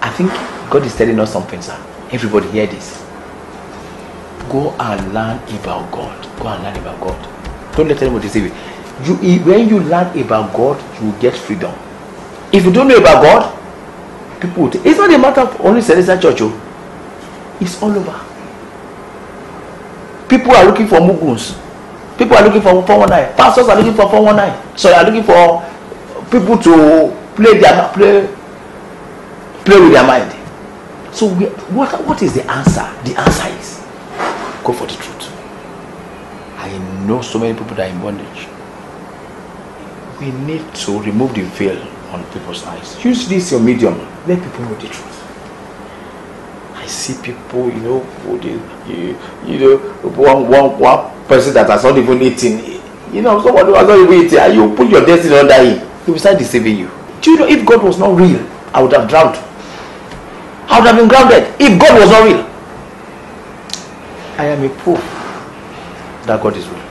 I think God is telling us something, sir. Everybody hear this. Go and learn about God. Go and learn about God. Don't let anybody deceive you. When you learn about God, you will get freedom. If you don't know about God, people will it's not a matter of only Celestial Church. It's all over. People are looking for muguns. People are looking for 419. Pastors are looking for 419. So they are looking for people to play with their mind. So what is the answer? The answer is go for the truth. I know so many people that are in bondage. We need to remove the veil on people's eyes. Use this your medium. Let people know the truth. I see people, one person that has not even eaten, somebody who has not even eaten, and you put your destiny under him, he will start deceiving you. Do you know if God was not real, I would have drowned. I would have been grounded if God was not real. I am a proof that God is real.